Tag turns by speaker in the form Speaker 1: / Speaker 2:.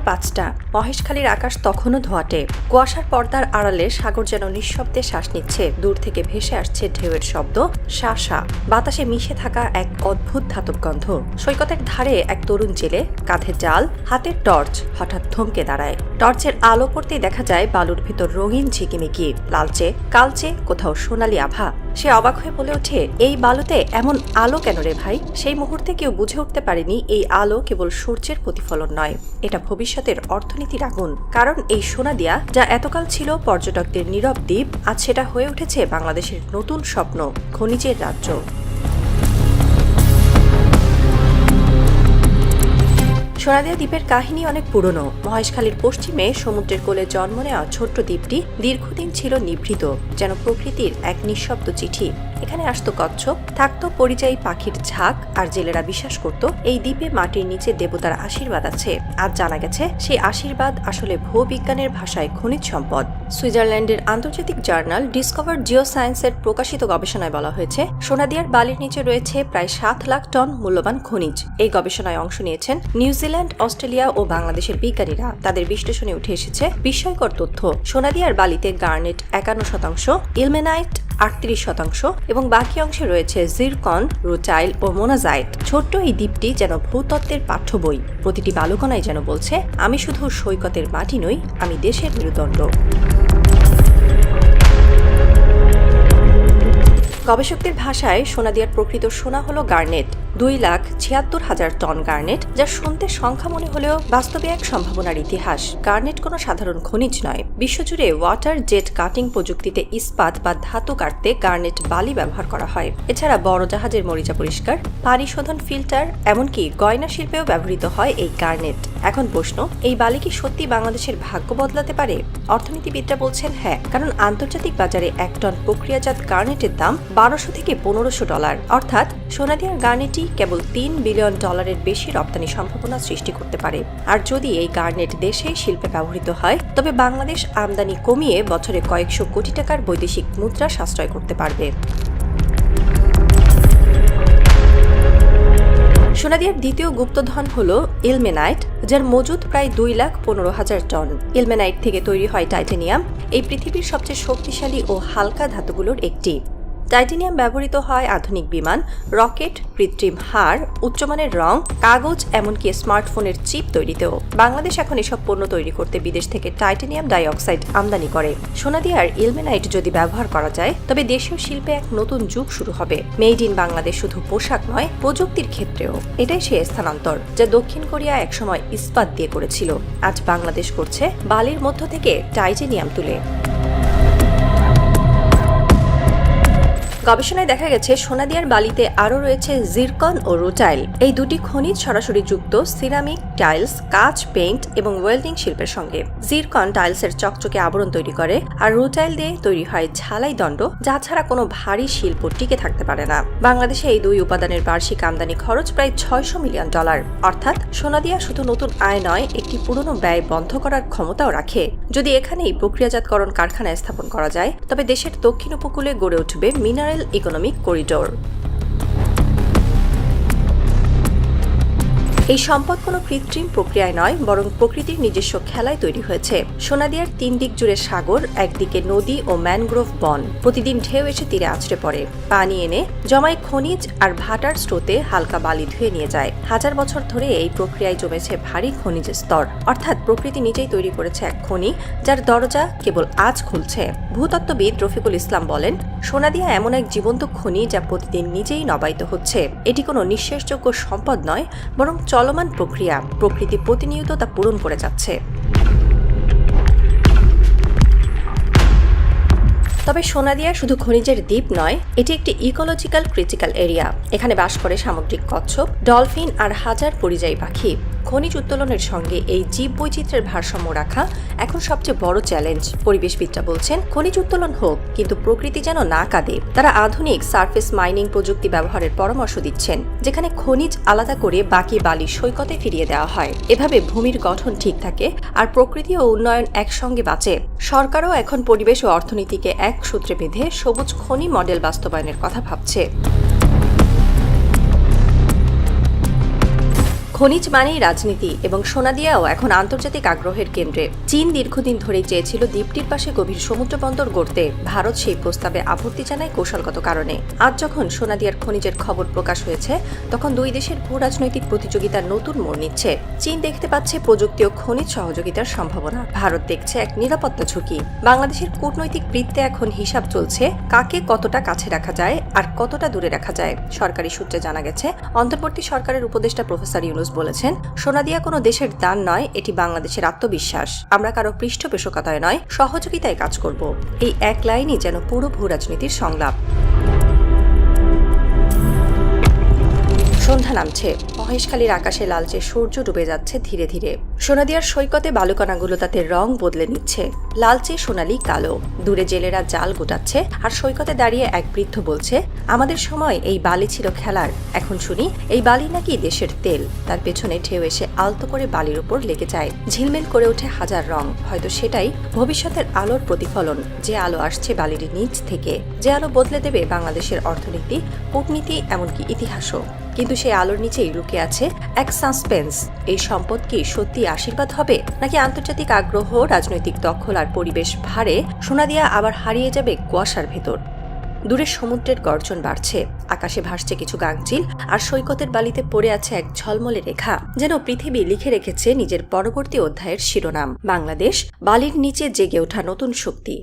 Speaker 1: 5টা মহেশখালীর আকাশ তখনও ধোঁয়াটে। কুয়াশার পর্দার আড়ালে সাগর যেন নিঃশব্দে শ্বাস নিচ্ছে। দূর থেকে ভেসে আসছে ঢেউয়ের শব্দ, শা বাতাসে মিশে থাকা এক অদ্ভুত ধাতব গন্ধ। সৈকতের ধারে এক তরুণ জেলে, কাঁধে জাল, হাতের টর্চ হঠাৎ থমকে দাঁড়ায়। টর্চের আলো পড়তেই দেখা যায় বালুর ভিতর রঙিন ঝিকিমিকি, লালচে, কালচে, কোথাও সোনালি আভা। সে অবাক হয়ে বলে ওঠে, এই বালুতে এমন আলো কেন রে ভাই? সেই মুহূর্তে কেউ বুঝে উঠতে পারেনি এই আলো কেবল সূর্যের প্রতিফলন নয়, এটা ভবিষ্যতের অর্থনীতির আগুন। কারণ এই সোনাদিয়া, যা এতকাল ছিল পর্যটকদের নীরব দ্বীপ, আজ সেটা হয়ে উঠেছে বাংলাদেশের নতুন স্বপ্ন, খনিজের রাজ্য। সোনাদিয়া দ্বীপের কাহিনী অনেক পুরনো। মহেশখালীর পশ্চিমে সমুদ্রের কোলে জন্ম নেওয়া ছোট্ট দ্বীপটি দীর্ঘদিন ছিল নিভৃত, যেন প্রকৃতির এক নিঃশব্দ চিঠি। এখানে আসতো কচ্ছপ, থাকতো পরিযায়ী পাখির ঝাঁক, আর জেলেরা বিশ্বাস করত এই দ্বীপে মাটির নিচে দেবতার আশীর্বাদ আছে। আজ জানা গেছে সেই আশীর্বাদ আসলে ভূবিজ্ঞানের ভাষায় খনিজ সম্পদ। সুইজারল্যান্ডের আন্তর্জাতিক জার্নাল ডিসকভার জিওসায়েন্সের প্রকাশিত গবেষণায় বলা হয়েছে, সোনাদিয়ার বালির নিচে রয়েছে প্রায় 7 লাখ টন মূল্যবান খনিজ। এই গবেষণায় অংশ নিয়েছেন নিউজিল্যান্ড, অস্ট্রেলিয়া ও বাংলাদেশের বিজ্ঞানীরা। তাদের বিশ্লেষণে উঠে এসেছে বিস্ময়কর তথ্য। সোনাদিয়ার বালিতে গার্নেট 51%, ইলমেনাইট 38% এবং বাকি অংশে রয়েছে জিরকন, রুটাইল ও মোনাজাইট। ছোট্ট এই দ্বীপটি যেন ভূতত্ত্বের পাঠ্য বই। প্রতিটি বালুকণাই যেন বলছে, আমি শুধু সৈকতের মাটি নই, আমি দেশের মেরুদণ্ড। গবেষকদের ভাষায় সোনাদিয়ার প্রকৃত সোনা হলো গার্নেট। 2,76,000 টন গার্নেট, যা শুনতে সংখ্যা মনে হলেও বাস্তবে এক সম্ভাবনার ইতিহাস। গার্নেট কোনো সাধারণ খনিজ নয়। বিশ্বজুড়ে ওয়াটার জেট কাটিং প্রযুক্তিতে ইস্পাত বা ধাতু কাটতে গার্নেট বালি ব্যবহার করা হয়। এছাড়া বড় জাহাজের মরিচা পরিষ্কার, পানি শোধন ফিল্টার, এমনকি গয়না শিল্পেও ব্যবহৃত হয় এই গার্নেট। এখন প্রশ্ন, এই বালি কি সত্যি বাংলাদেশের ভাগ্য বদলাতে পারে? অর্থনীতিবিদরা বলছেন হ্যাঁ, কারণ আন্তর্জাতিক বাজারে 1 টন প্রক্রিয়াজাত গার্নেটের দাম $1200 থেকে $1500। অর্থাৎ সোনাদিয়ার গার্নেটই কেবল $3 বিলিয়ন বেশি রপ্তানি সম্ভাবনা সৃষ্টি করতে পারে। আর যদি এই গার্নেট দেশে শিল্পে ব্যবহৃত হয়, তবে বাংলাদেশ আমদানি কমিয়ে বছরে কয়েকশো কোটি টাকার বৈদেশিক মুদ্রা সাশ্রয় করতে পারবে। সোনাদিয়ার দ্বিতীয় গুপ্তধন হল ইলমেনাইট, যার মজুদ প্রায় 2,15,000 টন। ইলমেনাইট থেকে তৈরি হয় টাইটানিয়াম, এই পৃথিবীর সবচেয়ে শক্তিশালী ও হালকা ধাতুগুলোর একটি। টাইটানিয়াম ব্যবহৃত হয় আধুনিক বিমান, রকেট, কৃত্রিম হাড়, উচ্চমানের রং, কাগজ, এমনকি স্মার্টফোনের চিপ তৈরিতেও। বাংলাদেশ এখন এসব পণ্য তৈরি করতে বিদেশ থেকে টাইটানিয়াম ডাইঅক্সাইড আমদানি করে। সোনাদিয়ার ইলমেনাইট যদি ব্যবহার করা যায়, তবে দেশীয় শিল্পে এক নতুন যুগ শুরু হবে। মেড ইন বাংলাদেশ শুধু পোশাক নয়, প্রযুক্তির ক্ষেত্রেও। এটাই সেই স্থানান্তর যা দক্ষিণ কোরিয়া একসময় ইস্পাত দিয়ে করেছিল। আজ বাংলাদেশ করছে বালির মধ্য থেকে টাইটানিয়াম তুলে। গবেষণায় দেখা গেছে সোনাদিয়ার বালিতে আরও রয়েছে জিরকন ও রুটাইল। এই দুটি খনিজ সরাসরি যুক্ত সিরামিক, টাইলস, কাঁচ, পেইন্ট এবং ওয়েল্ডিং শিল্পের সঙ্গে। জিরকন টাইলসের চকচকে আবরণ তৈরি করে, আর রুটাইল দিয়ে তৈরি হয় ঝালাই দণ্ড, যা ছাড়া কোনো ভারী শিল্প টিকে থাকতে পারে না। বাংলাদেশে এই দুই উপাদানের বার্ষিক আমদানি খরচ প্রায় $600 মিলিয়ন। অর্থাৎ সোনাদিয়া শুধু নতুন আয় নয়, একটি পুরনো ব্যয় বন্ধ করার ক্ষমতাও রাখে। যদি এখানেই প্রক্রিয়াজাতকরণ কারখানা স্থাপন করা যায়, তবে দেশের দক্ষিণ উপকূলে গড়ে উঠবে মিনারেল ইকোনমিক করিডোর। এই সম্পদ কোনো কৃত্রিম প্রক্রিয়ায় নয়, বরং প্রকৃতির নিজস্ব খেলায় তৈরি হয়েছে। সোনাদিয়ার 3 দিক জুড়ে সাগর, একদিকে নদী ও ম্যানগ্রোভ বন। প্রতিদিন ঢেউ এসে তীরে আছড়ে পড়ে, পানি এনে জমায় খনিজ, আর ভাটার স্রোতে হালকা বালি ধুয়ে নিয়ে যায়। হাজার বছর ধরে এই প্রক্রিয়ায় জমেছে ভারী খনিজ স্তর। অর্থাৎ প্রকৃতি নিজেই তৈরি করেছে এক খনি, যার দরজা কেবল আজ খুলছে। ভূতত্ত্ববিদ রফিকুল ইসলাম বলেন, সোনাদিয়া এমন এক জীবন্ত খনি যা প্রতিদিন নিজেই নবায়িত হচ্ছে। এটি কোনো নিঃশেষযোগ্য সম্পদ নয়, বরং চলমান প্রক্রিয়া। প্রকৃতি প্রতিনিয়ত তা পূরণ করে যাচ্ছে। তবে সোনাদিয়া শুধু খনিজের দ্বীপ নয়, এটি একটি ইকোলজিক্যাল ক্রিটিক্যাল এরিয়া। এখানে বাস করে সামুদ্রিক কচ্ছপ, ডলফিন আর হাজার পরিযায়ী পাখি। খনিজ উত্তোলনের সঙ্গে এই জীববৈচিত্র্যের ভারসাম্য রাখা এখন সবচেয়ে বড় চ্যালেঞ্জ। পরিবেশবিদরা বলছেন, খনিজ উত্তোলন হোক, কিন্তু প্রকৃতি যেন না কাঁদে। তারা আধুনিক সারফেস মাইনিং প্রযুক্তি ব্যবহারের পরামর্শ দিচ্ছেন, যেখানে খনিজ আলাদা করে বাকি বালি সৈকতে ফিরিয়ে দেওয়া হয়। এভাবে ভূমির গঠন ঠিক থাকে, আর প্রকৃতি ও উন্নয়ন একসঙ্গে বাঁচে। সরকারও এখন পরিবেশ ও অর্থনীতিকে এক সূত্রে বেঁধে সবুজ খনি মডেল বাস্তবায়নের কথা ভাবছে। খনিজ মানেই রাজনীতি এবং সোনাদিয়াও এখন আন্তর্জাতিক আগ্রহের কেন্দ্রে। চীন দীর্ঘদিন ধরেই চেয়েছিল দ্বীপটির পাশে গভীর সমুদ্র বন্দর গড়তে। ভারত সেই প্রস্তাবে আপত্তি জানায় কৌশলগত কারণে। আজ যখন সোনাদিয়ার খনিজের খবর প্রকাশ হয়েছে, তখন দুই দেশের ভূ রাজনৈতিক প্রতিযোগিতার নতুন মোড় নিচ্ছে। চীন দেখতে পাচ্ছে প্রযুক্তি ও খনিজ সহযোগিতার সম্ভাবনা, ভারত দেখছে এক নিরাপত্তা ঝুঁকি। বাংলাদেশের কূটনৈতিক বৃত্তে এখন হিসাব চলছে কাকে কতটা কাছে রাখা যায় আর কতটা দূরে রাখা যায়। সরকারি সূত্রে জানা গেছে, অন্তর্বর্তী সরকারের উপদেষ্টা প্রফেসর ইউনুস বলেছেন, সোনাদিয়া কোনো দেশের দান নয়, এটি বাংলাদেশের আত্মবিশ্বাস। আমরা কারো পৃষ্ঠপোষকতায় নয়, সহযোগিতায় কাজ করব। এই এক লাইনই যেন পুরো ভূ রাজনীতির সংলাপ। সন্ধ্যা নামছে, মহেশখালীর আকাশে লালচে সূর্য ডুবে যাচ্ছে ধীরে ধীরে। সোনাদিয়ার সৈকতে বালুকণাগুলো তাতে রং বদলে নিচ্ছে, লালচে সোনালি কালো। দূরে জেলেরা জাল গোটাচ্ছে, আর সৈকতে দাঁড়িয়ে এক বৃদ্ধ বলছে, আমাদের সময় এই বালি ছিল খেলার, এখন শুনি এই বালি নাকি দেশের তেল। তার পেছনে ঢেউ এসে আলতো করে বালির উপর লেগে যায়, ঝিলমিল করে ওঠে হাজার রং। হয়তো সেটাই ভবিষ্যতের আলোর প্রতিফলন, যে আলো আসছে বালির নিচ থেকে, যে আলো বদলে দেবে বাংলাদেশের অর্থনীতি, কূটনীতি, এমনকি ইতিহাসও। কিন্তু সেই আলোর নিচেই লুকিয়ে আছে এক সাসপেন্স। এই সম্পদ কি সত্যি আশীর্বাদ হবে, নাকি আন্তর্জাতিক আগ্রহ, রাজনৈতিক দখল আর পরিবেশ ভারে সোনাদিয়া আবার হারিয়ে যাবে কুয়াশার ভেতর? দূরে সমুদ্রের গর্জন বাড়ছে, আকাশে ভাসছে কিছু গাংচিল, আর সৈকতের বালিতে পড়ে আছে এক ঝলমলে রেখা, যেন পৃথিবী লিখে রেখেছে নিজের পরবর্তী অধ্যায়ের শিরোনাম। বাংলাদেশ, বালির নিচে জেগে ওঠা নতুন শক্তি।